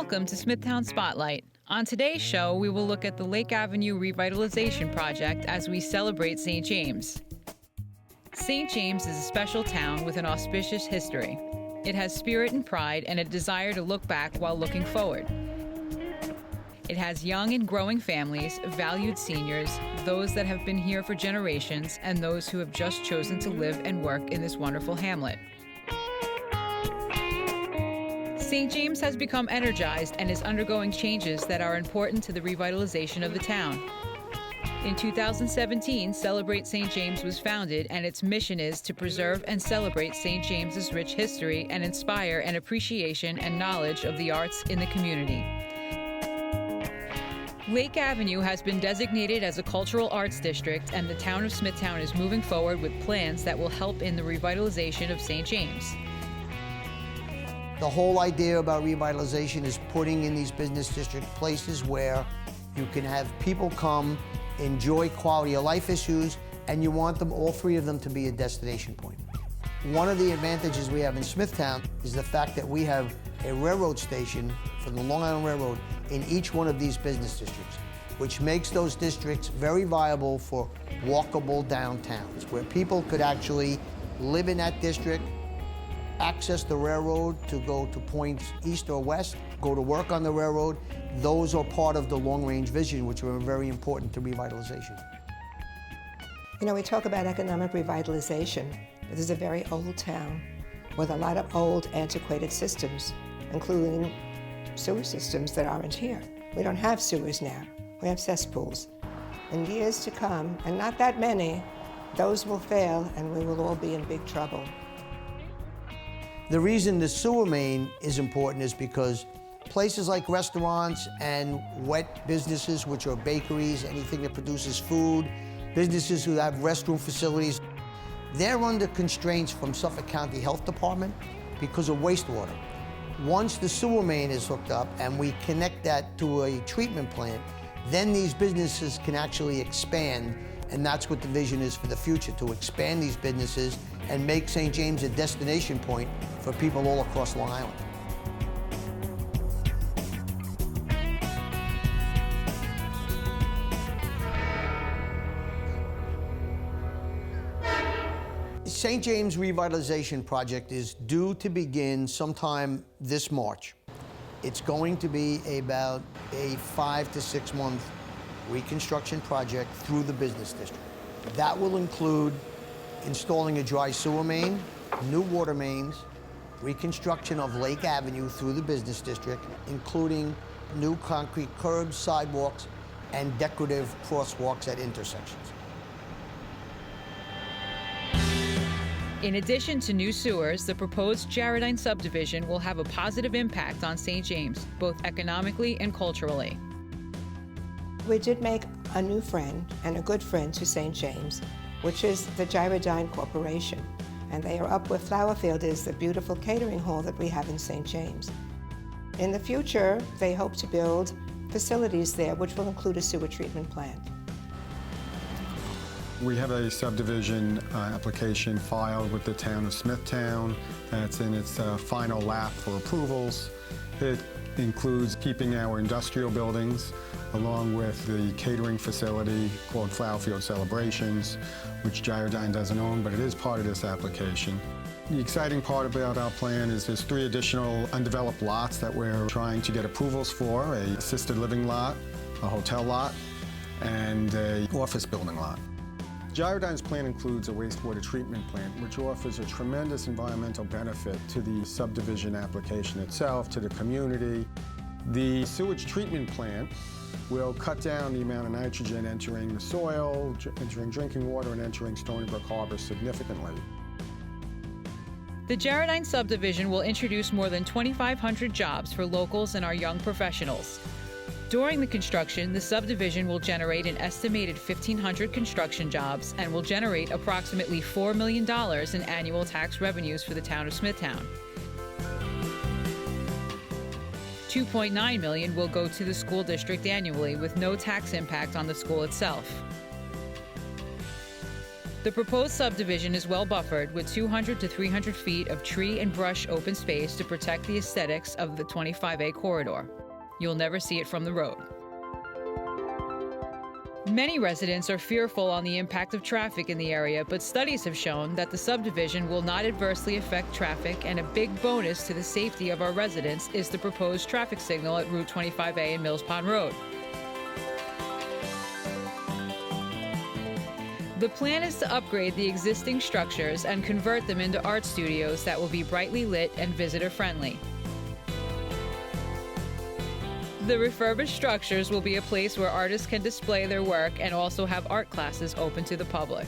Welcome to Smithtown Spotlight. On today's show, we will look at the Lake Avenue Revitalization Project as we celebrate St. James. St. James is a special town with an auspicious history. It has spirit and pride and a desire to look back while looking forward. It has young and growing families, valued seniors, those that have been here for generations, and those who have just chosen to live and work in this wonderful hamlet. St. James has become energized and is undergoing changes that are important to the revitalization of the town. In 2017, Celebrate St. James was founded, and its mission is to preserve and celebrate St. James's rich history and inspire an appreciation and knowledge of the arts in the community. Lake Avenue has been designated as a cultural arts district, and the town of Smithtown is moving forward with plans that will help in the revitalization of St. James. The whole idea about revitalization is putting in these business district places where you can have people come, enjoy quality of life issues, and you want them, all three of them, to be a destination point. One of the advantages we have in Smithtown is the fact that we have a railroad station from the Long Island Railroad in each one of these business districts, which makes those districts very viable for walkable downtowns, where people could actually live in that district, access the railroad to go to points east or west, go to work on the railroad. Those are part of the long-range vision, which are very important to revitalization. You know, we talk about economic revitalization, but this is a very old town with a lot of old, antiquated systems, including sewer systems that aren't here. We don't have sewers now. We have cesspools. In years to come, and not that many, those will fail and we will all be in big trouble. The reason the sewer main is important is because places like restaurants and wet businesses, which are bakeries, anything that produces food, businesses who have restroom facilities, they're under constraints from Suffolk County Health Department because of wastewater. Once the sewer main is hooked up and we connect that to a treatment plant, then these businesses can actually expand, and that's what the vision is for the future, to expand these businesses and make St. James a destination point for people all across Long Island. St. James Revitalization Project is due to begin sometime this March. It's going to be about a 5 to 6 month reconstruction project through the business district. That will include installing a dry sewer main, new water mains, reconstruction of Lake Avenue through the business district, including new concrete curbs, sidewalks, and decorative crosswalks at intersections. In addition to new sewers, the proposed Jaredine subdivision will have a positive impact on St. James, both economically and culturally. We did make a new friend and a good friend to St. James, which is the Jaredine Corporation. And they are up where Flowerfield is, the beautiful catering hall that we have in St. James. In the future, they hope to build facilities there, which will include a sewer treatment plant. We have a subdivision application filed with the town of Smithtown that's in its final lap for approvals. It includes keeping our industrial buildings along with the catering facility called Flowerfield Celebrations, which Jaredine doesn't own, but it is part of this application. The exciting part about our plan is there's 3 additional undeveloped lots that we're trying to get approvals for: a assisted living lot, a hotel lot, and an office building lot. Jaredine's plan includes a wastewater treatment plant, which offers a tremendous environmental benefit to the subdivision application itself, to the community. The sewage treatment plant will cut down the amount of nitrogen entering the soil, entering drinking water, and entering Stony Brook Harbor significantly. The Jaredine subdivision will introduce more than 2,500 jobs for locals and our young professionals. During the construction, the subdivision will generate an estimated 1,500 construction jobs and will generate approximately $4 million in annual tax revenues for the town of Smithtown. $2.9 million will go to the school district annually, with no tax impact on the school itself. The proposed subdivision is well buffered with 200 to 300 feet of tree and brush open space to protect the aesthetics of the 25A corridor. You'll never see it from the road. Many residents are fearful on the impact of traffic in the area, but studies have shown that the subdivision will not adversely affect traffic, and a big bonus to the safety of our residents is the proposed traffic signal at Route 25A and Mills Pond Road. The plan is to upgrade the existing structures and convert them into art studios that will be brightly lit and visitor-friendly. The refurbished structures will be a place where artists can display their work and also have art classes open to the public.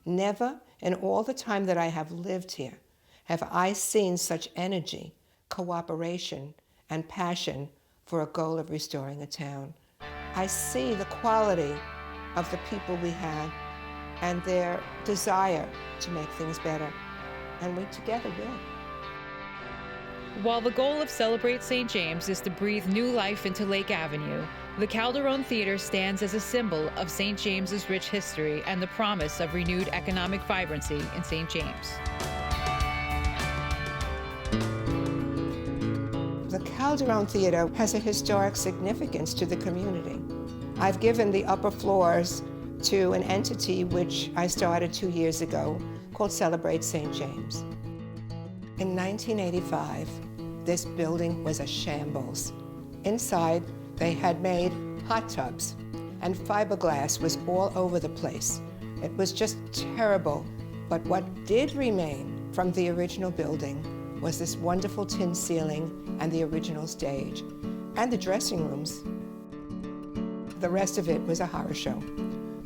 Never in all the time that I have lived here have I seen such energy, cooperation, and passion for a goal of restoring a town. I see the quality of the people we have and their desire to make things better, and we together will. While the goal of Celebrate St. James is to breathe new life into Lake Avenue, the Calderon Theatre stands as a symbol of St. James's rich history and the promise of renewed economic vibrancy in St. James. The Calderon Theatre has a historic significance to the community. I've given the upper floors to an entity which I started 2 years ago called Celebrate St. James. In 1985, this building was a shambles. Inside, they had made hot tubs, and fiberglass was all over the place. It was just terrible, but what did remain from the original building was this wonderful tin ceiling and the original stage, and the dressing rooms. The rest of it was a horror show.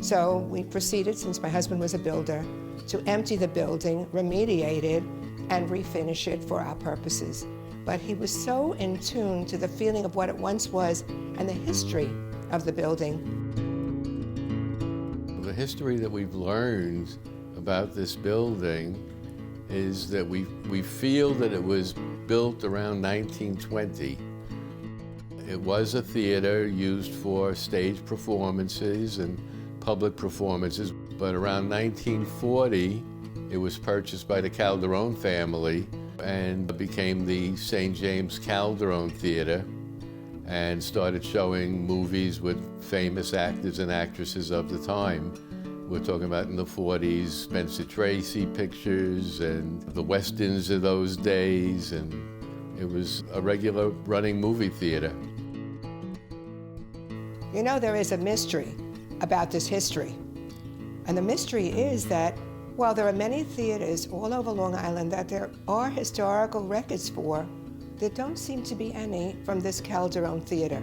So we proceeded, since my husband was a builder, to empty the building, remediate it, and refinish it for our purposes. But he was so in tune to the feeling of what it once was and the history of the building. The history that we've learned about this building is that we feel that it was built around 1920. It was a theater used for stage performances and public performances, but around 1940, it was purchased by the Calderon family and became the St. James Calderon Theatre and started showing movies with famous actors and actresses of the time. We're talking about in the 40s, Spencer Tracy pictures and the westerns of those days, and it was a regular running movie theater. You know, there is a mystery about this history. And the mystery is that while there are many theaters all over Long Island that there are historical records for, there don't seem to be any from this Calderon Theatre.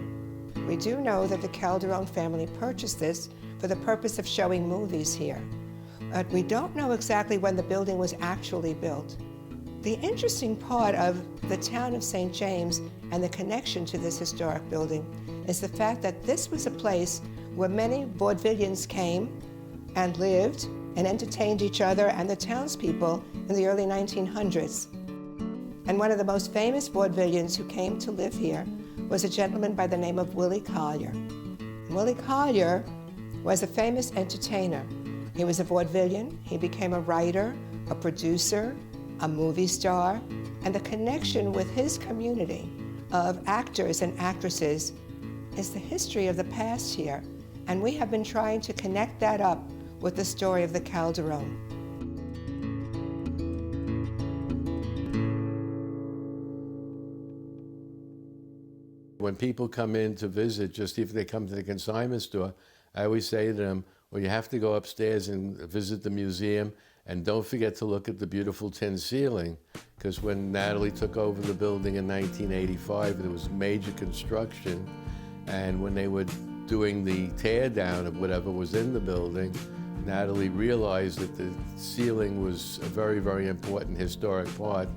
We do know that the Calderon family purchased this for the purpose of showing movies here. But we don't know exactly when the building was actually built. The interesting part of the town of St. James and the connection to this historic building is the fact that this was a place where many vaudevillians came and lived and entertained each other and the townspeople in the early 1900s. And one of the most famous vaudevillians who came to live here was a gentleman by the name of Willie Collier. And Willie Collier was a famous entertainer. He was a vaudevillian. He became a writer, a producer, a movie star, and the connection with his community of actors and actresses is the history of the past here. And we have been trying to connect that up with the story of the Calderon. When people come in to visit, just if they come to the consignment store, I always say to them, well, you have to go upstairs and visit the museum, and don't forget to look at the beautiful tin ceiling, because when Natalie took over the building in 1985, there was major construction, and when they were doing the tear down of whatever was in the building, Natalie realized that the ceiling was a very, very important historic part,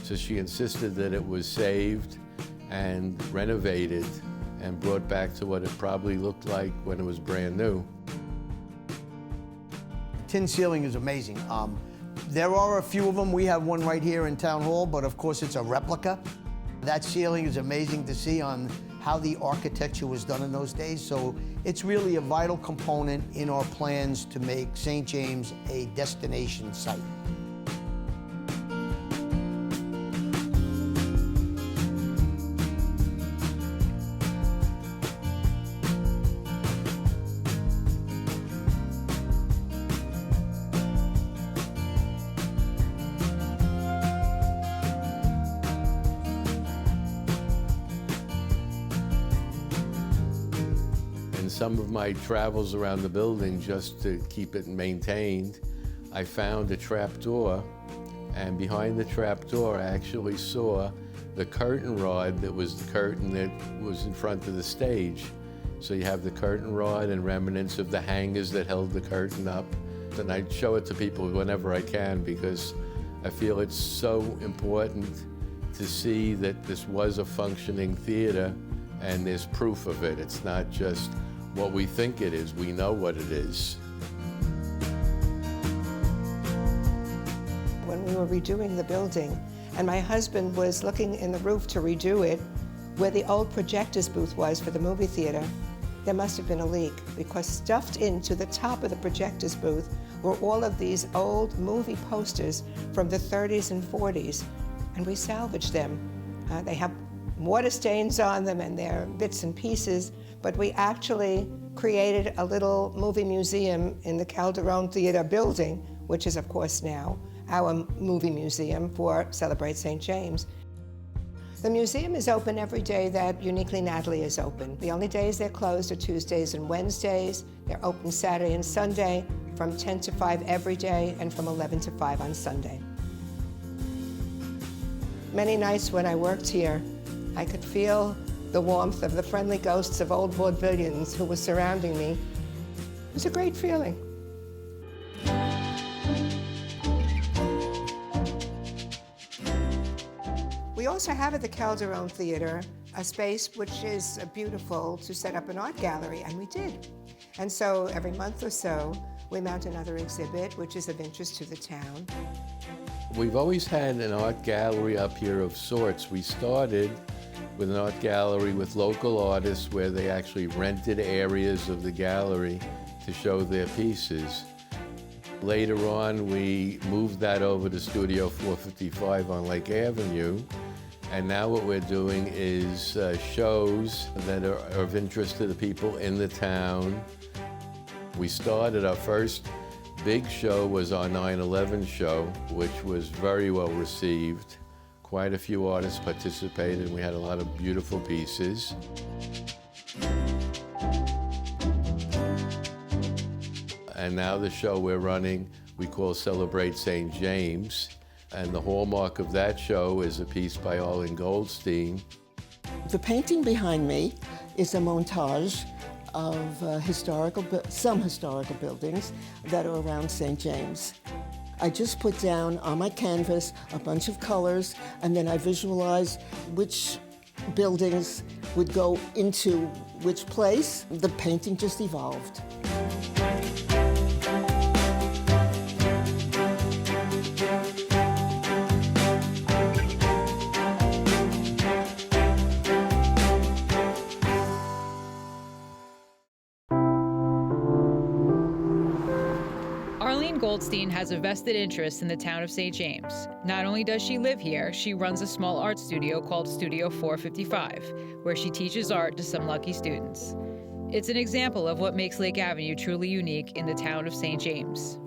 so she insisted that it was saved and renovated and brought back to what it probably looked like when it was brand new. tin ceiling is amazing. There are a few of them. We have one right here in Town Hall, but of course it's a replica. That ceiling is amazing to see on how the architecture was done in those days. So it's really a vital component in our plans to make St. James a destination site. Some of my travels around the building, just to keep it maintained, I found a trap door, and behind the trap door I actually saw the curtain rod that was the curtain that was in front of the stage. So you have the curtain rod and remnants of the hangers that held the curtain up. And I show it to people whenever I can, because I feel it's so important to see that this was a functioning theater and there's proof of it. It's not just what we think it is, we know what it is. When we were redoing the building, and my husband was looking in the roof to redo it, where the old projectors booth was for the movie theater, there must have been a leak, because stuffed into the top of the projectors booth were all of these old movie posters from the 30s and 40s, and we salvaged them. They have water stains on them and they're bits and pieces, but we actually created a little movie museum in the Calderon Theatre building, which is of course now our movie museum for Celebrate St. James. The museum is open every day that Uniquely Natalie is open. The only days they're closed are Tuesdays and Wednesdays. They're open Saturday and Sunday from 10 to 5 every day and from 11 to 5 on Sunday. Many nights when I worked here, I could feel the warmth of the friendly ghosts of old vaudevillians who were surrounding me. It was a great feeling. We also have at the Calderon Theatre a space which is beautiful to set up an art gallery, and we did. And so every month or so, we mount another exhibit which is of interest to the town. We've always had an art gallery up here of sorts. We started with an art gallery with local artists where they actually rented areas of the gallery to show their pieces. Later on, we moved that over to Studio 455 on Lake Avenue, and now what we're doing is shows that are of interest to the people in the town. We started, our first big show was our 9/11 show, which was very well received. Quite a few artists participated, and we had a lot of beautiful pieces. And now the show we're running, we call Celebrate St. James. And the hallmark of that show is a piece by Arlene Goldstein. The painting behind me is a montage of some historical buildings that are around St. James. I just put down on my canvas a bunch of colors, and then I visualize which buildings would go into which place. The painting just evolved. Goldstein has a vested interest in the town of St. James. Not only does she live here, she runs a small art studio called Studio 455, where she teaches art to some lucky students. It's an example of what makes Lake Avenue truly unique in the town of St. James.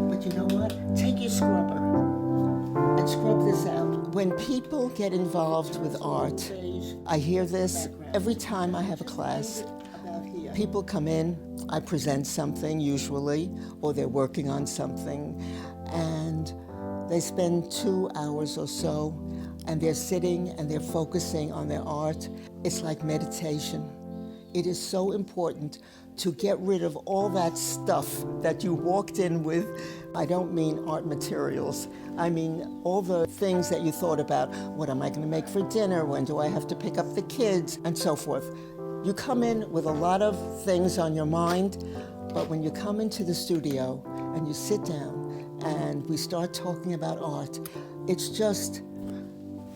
But you know what? Take your scrubber and scrub this out. When people get involved with art, I hear this every time I have a class. People come in, I present something usually, or they're working on something, and they spend 2 hours or so, and they're sitting and they're focusing on their art. It's like meditation. It is so important to get rid of all that stuff that you walked in with. I don't mean art materials. I mean all the things that you thought about. What am I going to make for dinner? When do I have to pick up the kids? And so forth. You come in with a lot of things on your mind, but when you come into the studio and you sit down and we start talking about art, it's just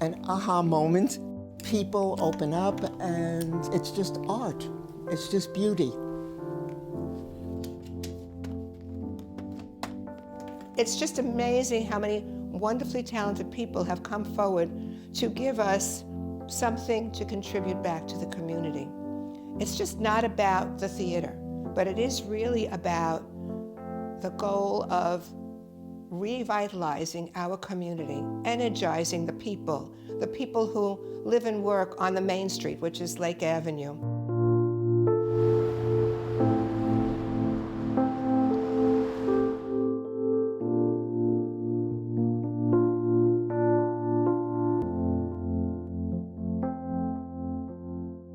an aha moment. People open up and it's just art. It's just beauty. It's just amazing how many wonderfully talented people have come forward to give us something to contribute back to the community. It's just not about the theater, but it is really about the goal of revitalizing our community, energizing the people who live and work on the main street, which is Lake Avenue.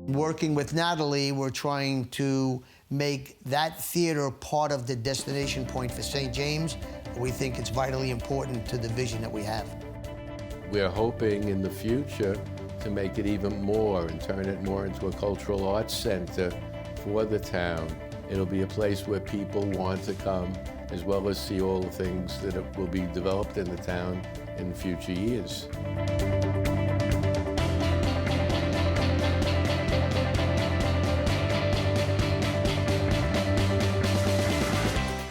Working with Natalie, we're trying to make that theater part of the destination point for St. James. We think it's vitally important to the vision that we have. We're hoping in the future to make it even more and turn it more into a cultural arts center for the town. It'll be a place where people want to come, as well as see all the things that will be developed in the town in future years.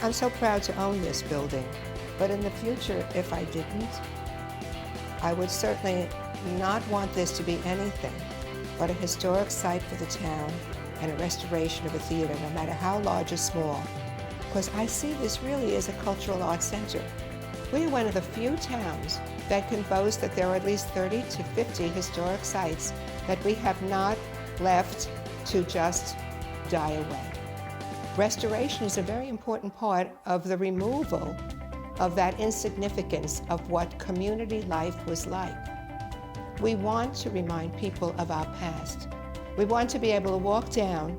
I'm so proud to own this building, but in the future, if I didn't, I would certainly not want this to be anything but a historic site for the town and a restoration of a theater, no matter how large or small, because I see this really as a cultural arts center. We are one of the few towns that can boast that there are at least 30 to 50 historic sites that we have not left to just die away. Restoration is a very important part of the removal of that insignificance of what community life was like. We want to remind people of our past. We want to be able to walk down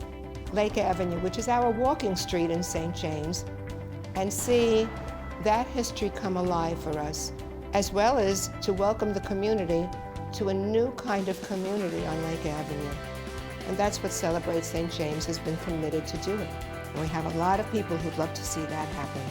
Lake Avenue, which is our walking street in St. James, and see that history come alive for us, as well as to welcome the community to a new kind of community on Lake Avenue. And that's what Celebrate St. James has been committed to doing. And we have a lot of people who'd love to see that happen.